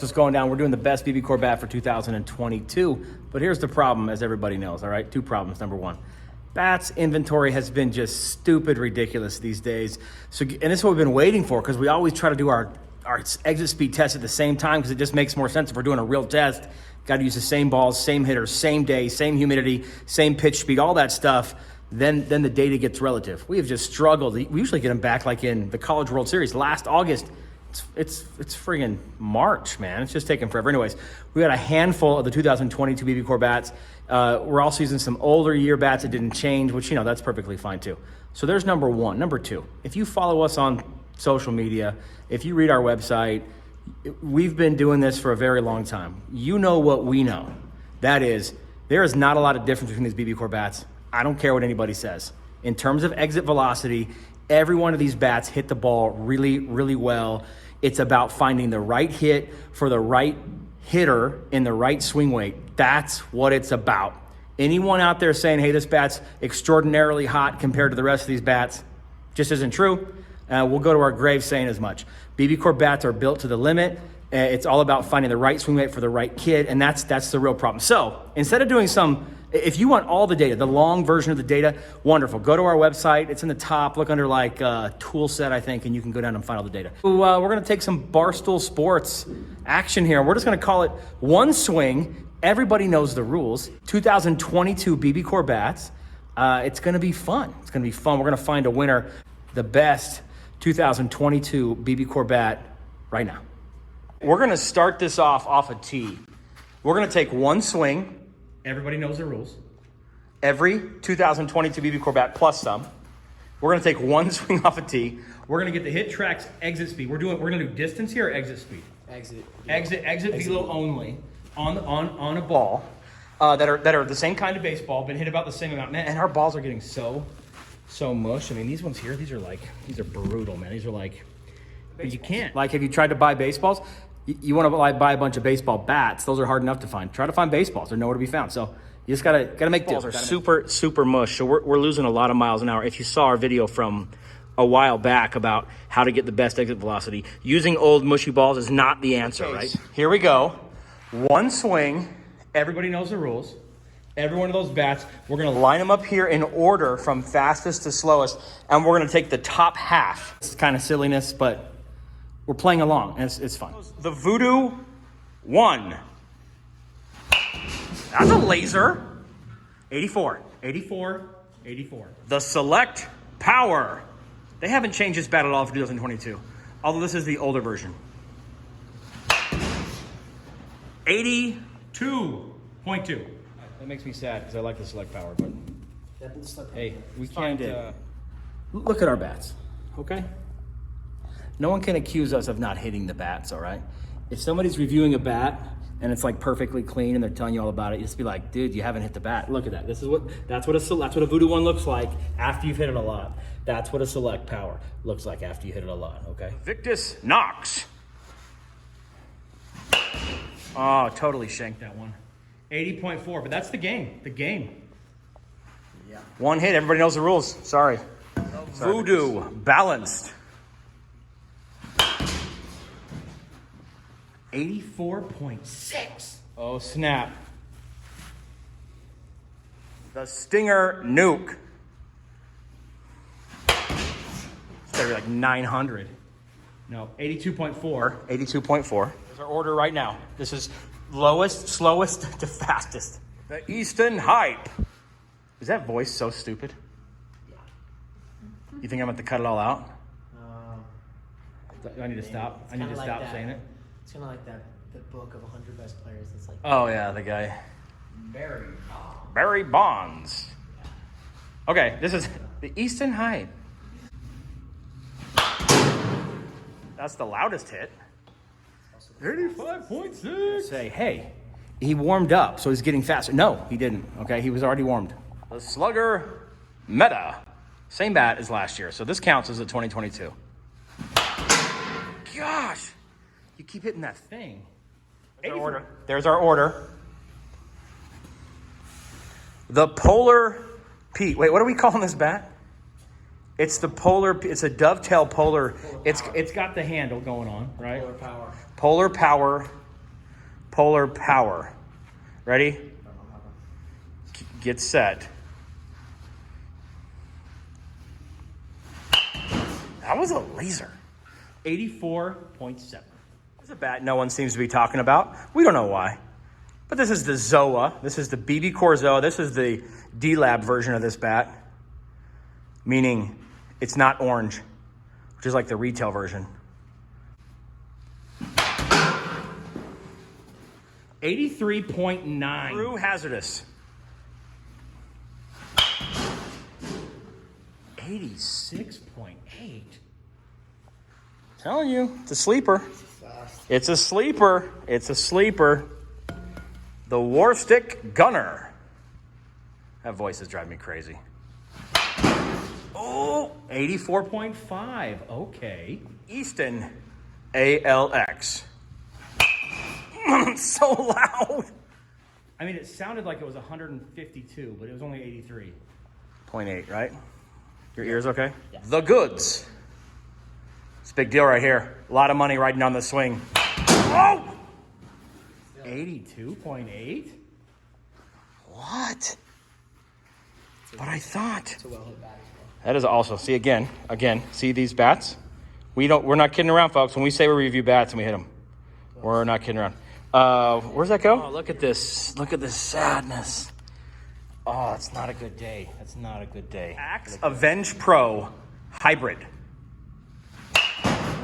It's going down. We're doing the best BBCOR bat for 2022. But here's the problem, as everybody knows, all right? Two problems. Number one, bats inventory has been just stupid ridiculous these days. So, and this is what we've been waiting for, because we always try to do our exit speed test at the same time, because it just makes more sense if we're doing a real test. Got to use the same balls, same hitters, same day, same humidity, same pitch speed, all that stuff. Then the data gets relative. We have just struggled. We usually get them back like in the College World Series last August. It's friggin' March, man. It's just taking forever. Anyways, we got a handful of the 2022 BBCOR bats. We're also using some older year bats that didn't change, which, that's perfectly fine too. So there's number one. Number two, if you follow us on social media, if you read our website, we've been doing this for a very long time. You know what we know. That is, there is not a lot of difference between these BBCOR bats. I don't care what anybody says. In terms of exit velocity, every one of these bats hit the ball really, really well. It's about finding the right hit for the right hitter in the right swing weight. That's what it's about. Anyone out there saying, hey, this bat's extraordinarily hot compared to the rest of these bats, just isn't true. We'll go to our grave saying as much. BBCOR bats are built to the limit. It's all about finding the right swing weight for the right kid, and that's the real problem. So instead of doing if you want all the data, the long version of the data, wonderful. Go to our website. It's in the top. Look under tool set, I think, and you can go down and find all the data. We're going to take some Barstool Sports action here. We're just going to call it one swing. Everybody knows the rules. 2022 BBCOR bats. It's going to be fun. It's going to be fun. We're going to find a winner, the best 2022 BBCOR bat right now. We're going to start this off a tee. We're going to take one swing. Everybody knows the rules. Every 2022 BBCOR bat plus some. We're going to take one swing off a tee. We're going to get the hit track's exit speed. We're going to do distance here or exit speed? Exit velo only on a ball that are the same kind of baseball, been hit about the same amount. Man, and our balls are getting so mush. I mean, these ones here, these are brutal, man. These are you can't. Have you tried to buy baseballs? You want to buy a bunch of baseball bats. Those are hard enough to find. Try to find baseballs. They're nowhere to be found. So you just gotta make deals. Super mush. So we're losing a lot of miles an hour. If you saw our video from a while back about how to get the best exit velocity, using old mushy balls is not the answer, right? Here we go. One swing. Everybody knows the rules. Every one of those bats, we're gonna line them up here in order from fastest to slowest, and we're gonna take the top half. It's kind of silliness, but we're playing along, and it's fun. The Voodoo 1. That's a laser. 84. The Select Power. They haven't changed this bat at all for 2022, although this is the older version. 82.2. That makes me sad, because I like the Select Power, but hey, we can't look at our bats, okay? No one can accuse us of not hitting the bats, all right? If somebody's reviewing a bat and it's perfectly clean and they're telling you all about it, you just be like, dude, you haven't hit the bat. Look at that. That's what a Voodoo 1 looks like after you've hit it a lot. That's what a Select Power looks like after you hit it a lot, okay? Victus Knox. Oh, totally shanked that one. 80.4, but that's the game. Yeah. One hit, everybody knows the rules. Sorry. Voodoo Balanced. 84.6. Oh, snap. The Stinger Nuke. It's gotta be like 900. No, 82.4. 82.4. There's our order right now. This is lowest, slowest to fastest. The Easton Hype. Is that voice so stupid? Yeah. You think I'm going to cut it all out? I need to stop. I need to stop saying it. It's kind of like the book of 100 best players. It's oh yeah, the guy. Barry Bonds. Yeah. Okay, this is the Easton Hype. That's the loudest hit. 85.6. Say, hey, he warmed up, so he's getting faster. No, he didn't. Okay, he was already warmed. The Slugger Meta. Same bat as last year, so this counts as a 2022. Gosh, you keep hitting that thing. There's our order. The Polar Pete. Wait, what are we calling this bat? It's the Polar. It's a dovetail Polar. It's got the handle going on, right? Polar Power. Polar Power Polar Power. Ready? Get set. That was a laser. 84.7. There's a bat no one seems to be talking about. We don't know why. But this is the ZOA. This is the BBCOR ZOA. This is the D-Lab version of this bat. Meaning it's not orange, which is like the retail version. 83.9. True HZRDUS. 86.8. Telling you, it's a sleeper. It's a sleeper. It's a sleeper. The Warstick Gunner. That voice is driving me crazy. Oh, 84.5. Okay. Easton ALX. So loud. I mean, it sounded like it was 152, but it was only 83.8, right? Your ears okay? Yeah. The goods. It's a big deal right here. A lot of money riding on the swing. Oh! 82.8? What? But I thought. It's a well-hit bat as well. That is also, see again, see these bats? We're not kidding around, folks. When we say we review bats and we hit them, we're not kidding around. Where's that go? Oh, look at this. Look at this sadness. Oh, it's not a good day. That's not a good day. Axe Avenge Pro Hybrid.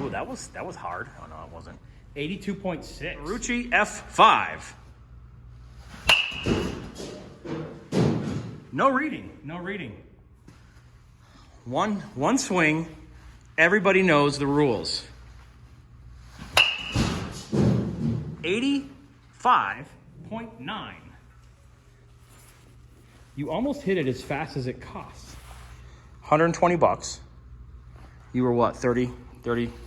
Ooh, that was hard. Oh no, it wasn't. 82.6. Marucci F5. No reading. No reading. One swing. Everybody knows the rules. 85.9. You almost hit it as fast as it costs. 120 bucks. You were what, 30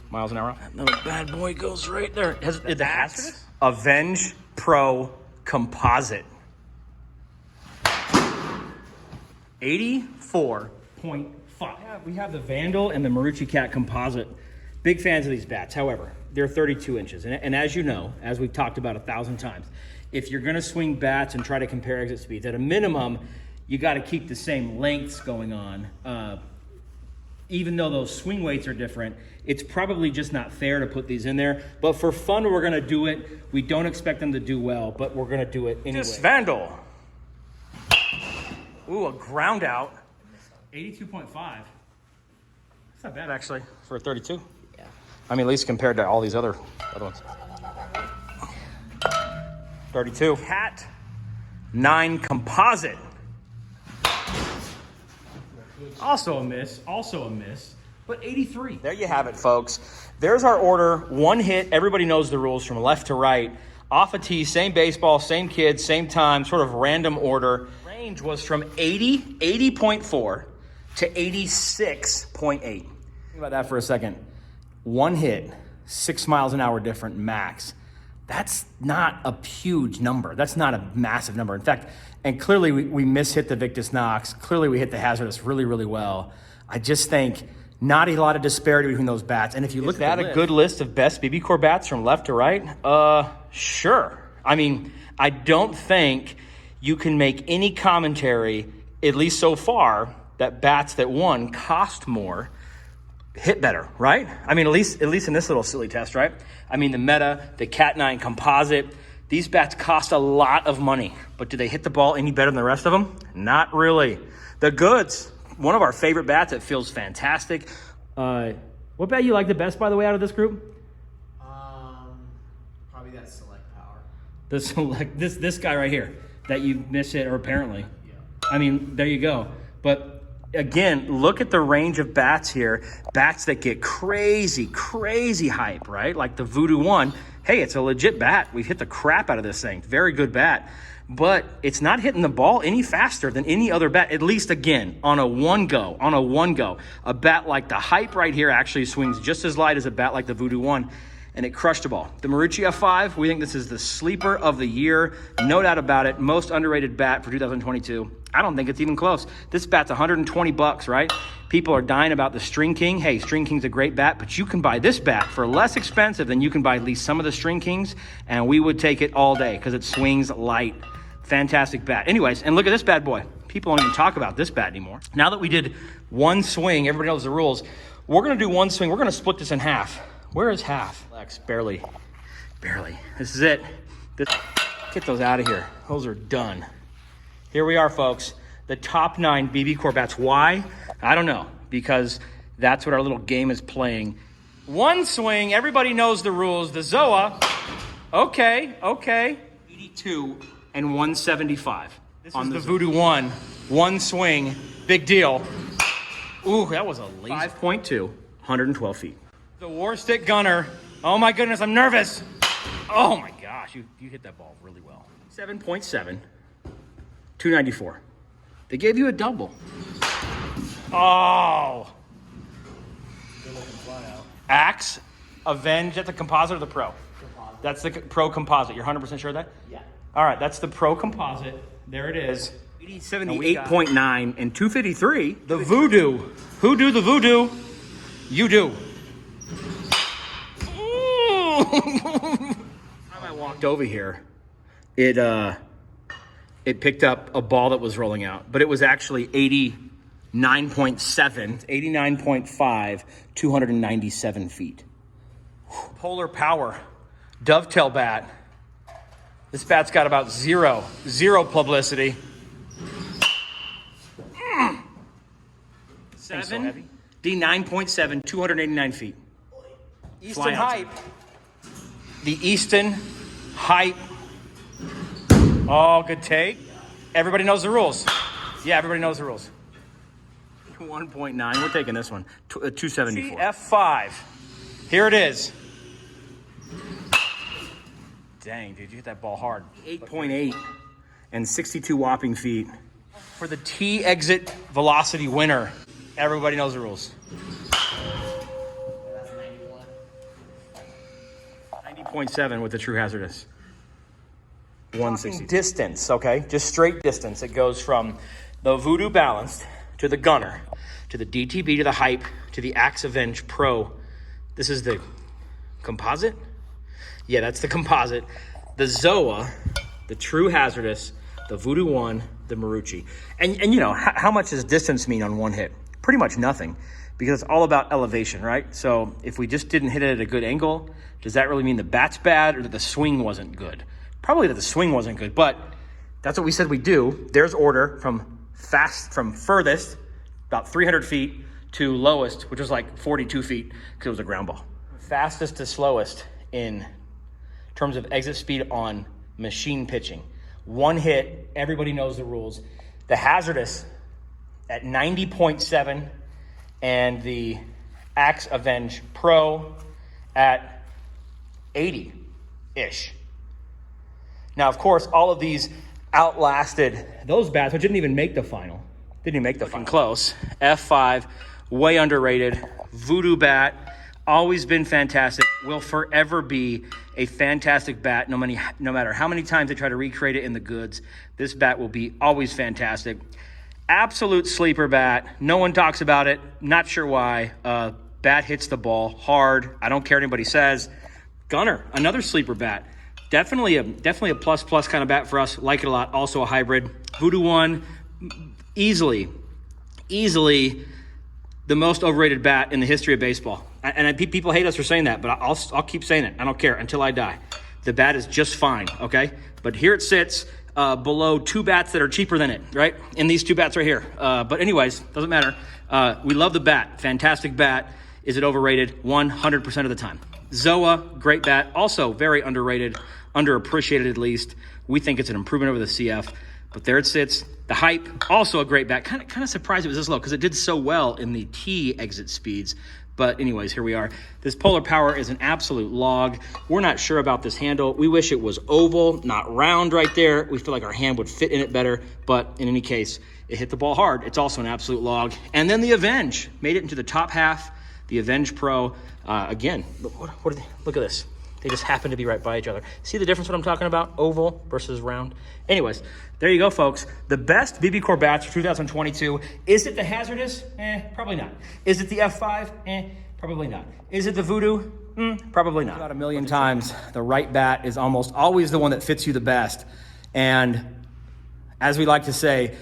miles an hour? That little bad boy goes right there. The HZRDUS? Avenge Pro Composite. 84.5. Yeah, we have the Vandal and the Marucci Cat Composite. Big fans of these bats. However, they're 32 inches. And as you know, as we've talked about 1,000 times, if you're going to swing bats and try to compare exit speeds, at a minimum, you got to keep the same lengths going on. Even though those swing weights are different, it's probably just not fair to put these in there. But for fun, we're going to do it. We don't expect them to do well, but we're going to do it anyway. Just Vandal. Ooh, a ground out. 82.5. That's not bad, actually, for a 32. Yeah. I mean, at least compared to all these other ones. 32. Cat 9 Composite. Also a miss, but 83. There you have it, folks. There's our order. One hit. Everybody knows the rules from left to right. Off a tee, same baseball, same kids, same time, sort of random order. Range was from 80.4 to 86.8. Think about that for a second. One hit, 6 miles an hour different max. That's not a huge number. That's not a massive number. In fact, and clearly we mishit the Victus Knox. Clearly we hit the HZRDUS really, really well. I just think not a lot of disparity between those bats. And if you look at that, a good list of best BBCOR bats from left to right? Sure. I mean, I don't think you can make any commentary, at least so far, that bats that won cost more, hit better, right? I mean, at least in this little silly test, right? I mean, the Meta, the Cat 9 Composite, these bats cost a lot of money, but do they hit the ball any better than the rest of them? Not really. The goods, one of our favorite bats. It feels fantastic. What bat you like the best, by the way, out of this group? Probably that Select Power. This guy right here that you missed it, or apparently. Yeah. I mean, there you go. But again, look at the range of bats here. Bats that get crazy hype, right? Like the Voodoo 1. Hey, it's a legit bat. We've hit the crap out of this thing. Very good bat. But it's not hitting the ball any faster than any other bat, at least, again, on a one go. A bat like the Hype right here actually swings just as light as a bat like the Voodoo 1. and it crushed the ball. The Marucci F5, we think this is the sleeper of the year. No doubt about it. Most underrated bat for 2022. I don't think it's even close. This bat's 120 bucks, right? People are dying about the String King. Hey, String King's a great bat, but you can buy this bat for less expensive than you can buy at least some of the String Kings, and we would take it all day because it swings light. Fantastic bat. Anyways, and look at this bad boy. People don't even talk about this bat anymore. Now that we did one swing, everybody knows the rules. We're gonna do one swing. We're gonna split this in half. Where is half? Lex, barely. This is it. Get those out of here. Those are done. Here we are, folks. The top 9 BBCOR bats. Why? I don't know, because that's what our little game is playing. One swing, everybody knows the rules. The ZOA, okay. 82 and 175. This on the Voodoo 1. One swing, big deal. Ooh, that was a laser. 5.2, 112 feet. The War Stick Gunner. Oh my goodness, I'm nervous. Oh my gosh, you hit that ball really well. 7.7, 294. They gave you a double. Oh. Good looking fly out. Axe, Avenge, that's the composite or the pro? Composite. That's the pro composite. You're 100% sure of that? Yeah. All right, that's the pro composite. There it is. 78.9 and 253. The Voodoo. Who do the Voodoo? You do. Time I walked over here, it picked up a ball that was rolling out, but it was actually 89.7, 89.5, 297 feet. Polar Power, dovetail bat. This bat's got about zero publicity. 7, D9.7, 289 feet. Easton Hype. The Easton Hype. Oh, good take. Everybody knows the rules. Yeah, everybody knows the rules. 1.9. We're taking this one. 274. F5. Here it is. Dang, dude, you hit that ball hard. 8.8 and 62 whopping feet. For the T exit velocity winner. Everybody knows the rules. That's 91. 90.7 with the True HZRDUS. 160. Distance, okay? Just straight distance. It goes from the Voodoo Balanced to the Gunner, to the DTB, to the Hype, to the Axe Avenge Pro. This is the composite? Yeah, that's the composite. The ZOA, the True HZRDUS, the Voodoo 1, the Marucci. And you know, how much does distance mean on one hit? Pretty much nothing, because it's all about elevation, right? So if we just didn't hit it at a good angle, does that really mean the bat's bad or that the swing wasn't good? Probably that the swing wasn't good, but that's what we said we do. There's order from furthest, about 300 feet, to lowest, which was like 42 feet, because it was a ground ball. Fastest to slowest in terms of exit speed on machine pitching. One hit, everybody knows the rules. The HZRDUS at 90.7 and the Axe Avenge Pro at 80-ish. Now, of course, all of these outlasted those bats, which didn't even make the final. Didn't even make the final. Close. F5, way underrated. Voodoo bat, always been fantastic. Will forever be a fantastic bat, no matter how many times they try to recreate it in the goods. This bat will be always fantastic. Absolute sleeper bat. No one talks about it. Not sure why. Bat hits the ball hard. I don't care what anybody says. Gunner, another sleeper bat. Definitely a plus kind of bat for us. Like it a lot. Also a hybrid. Voodoo 1, easily the most overrated bat in the history of baseball. And people hate us for saying that, but I'll keep saying it. I don't care until I die. The bat is just fine, okay? But here it sits below 2 bats that are cheaper than it, right? And these 2 bats right here. But anyways, doesn't matter. We love the bat. Fantastic bat. Is it overrated? 100% of the time. ZOA, great bat. Also very underrated, underappreciated at least. We think it's an improvement over the CF. But there it sits. The Hype, also a great bat. Kind of surprised it was this low because it did so well in the T exit speeds. But anyways, here we are. This Polar Power is an absolute log. We're not sure about this handle. We wish it was oval, not round right there. We feel like our hand would fit in it better. But in any case, it hit the ball hard. It's also an absolute log. And then the Avenge made it into the top half. The Avenge Pro, again, what are they? Look at this. They just happen to be right by each other. See the difference what I'm talking about? Oval versus round. Anyways, there you go, folks. The best BBCOR bats for 2022. Is it the HZRDUS? Probably not. Is it the F5? Probably not. Is it the Voodoo? Probably not. About a million times, the right bat is almost always the one that fits you the best. And as we like to say,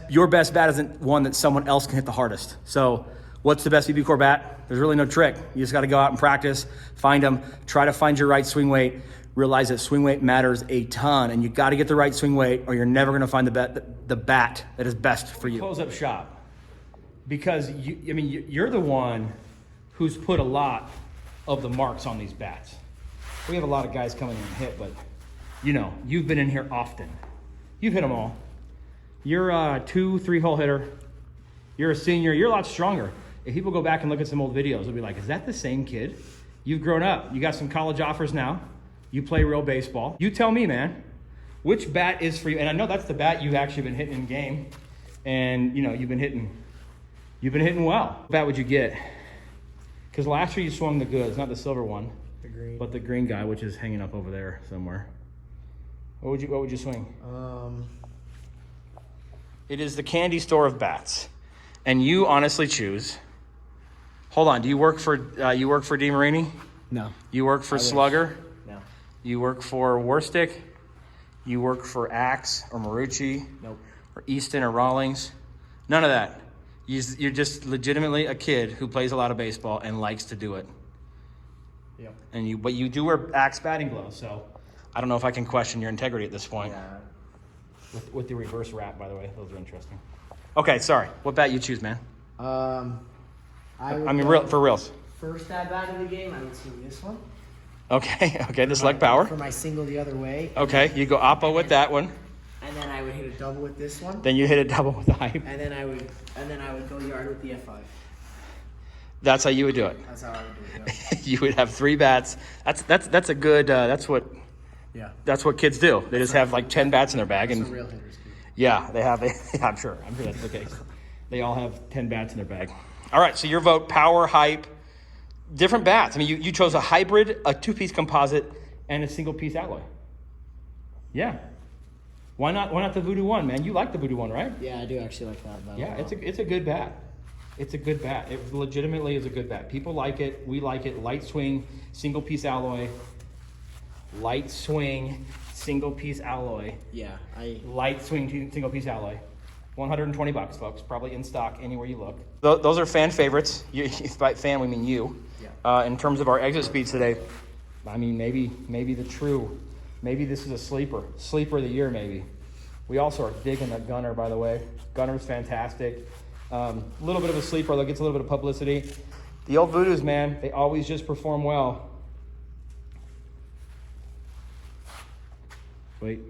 your best bat isn't one that someone else can hit the hardest. So what's the best BBCOR bat? There's really no trick. You just got to go out and practice, find them, try to find your right swing weight, realize that swing weight matters a ton, and you got to get the right swing weight or you're never going to find the bat that is best for you. Close up shop, because you're the one who's put a lot of the marks on these bats. We have a lot of guys coming in and hit, but you've been in here often. You've hit them all. You're a 2-3 hole hitter. You're a senior. You're a lot stronger. If people go back and look at some old videos, they'll be like, is that the same kid? You've grown up. You got some college offers now. You play real baseball. You tell me, man, which bat is for you? And I know that's the bat you've actually been hitting in game. And you've been hitting well. What bat would you get? Because last year you swung the goods, not the silver one, The green. but the green guy, which is hanging up over there somewhere. What would you swing? It is the candy store of bats, and you honestly choose. Hold on, do you work for DeMarini? No. You work for Slugger? No. You work for Warstick? You work for Axe or Marucci? Nope. Or Easton or Rawlings? None of that. You're just legitimately a kid who plays a lot of baseball and likes to do it. Yep. But you do wear Axe batting gloves, so I don't know if I can question your integrity at this point. Yeah. With the reverse wrap, by the way, those are interesting. Okay, sorry. What bat you choose, man? For reals. First at bat of the game, I would see this one. Okay, the select power. For my single the other way. Okay, you go oppo with that one. And then I would hit a double with this one. Then you hit a double with the Hype. And then I would go yard with the F5. That's how you would do it. That's how I would do it. Yeah. You would have 3 bats. That's a good. That's what kids do. They just have like 10 bats in their bag, and Some real hitters do. yeah, they have. I'm sure that's the case. They all have 10 bats in their bag. All right, so your vote: power, Hype, different bats. I mean, you chose a hybrid, a 2-piece composite, and a single-piece alloy. Yeah. Why not the Voodoo one, man? You like the Voodoo one, right? Yeah, I do actually like that bat. Yeah, it's a good bat. It's a good bat. It legitimately is a good bat. People like it. We like it. Light swing, single-piece alloy. Light swing, single-piece alloy. Yeah, Light swing, single-piece alloy. $120, folks. Probably in stock anywhere you look. Those are fan favorites. By fan, we mean you. Yeah. In terms of our exit speeds today, I mean, maybe the true. Maybe this is a sleeper of the year, maybe. We also are digging that Gunner, by the way. Gunner's fantastic. A little bit of a sleeper that gets a little bit of publicity. The old Voodoos, man, they always just perform well. Wait.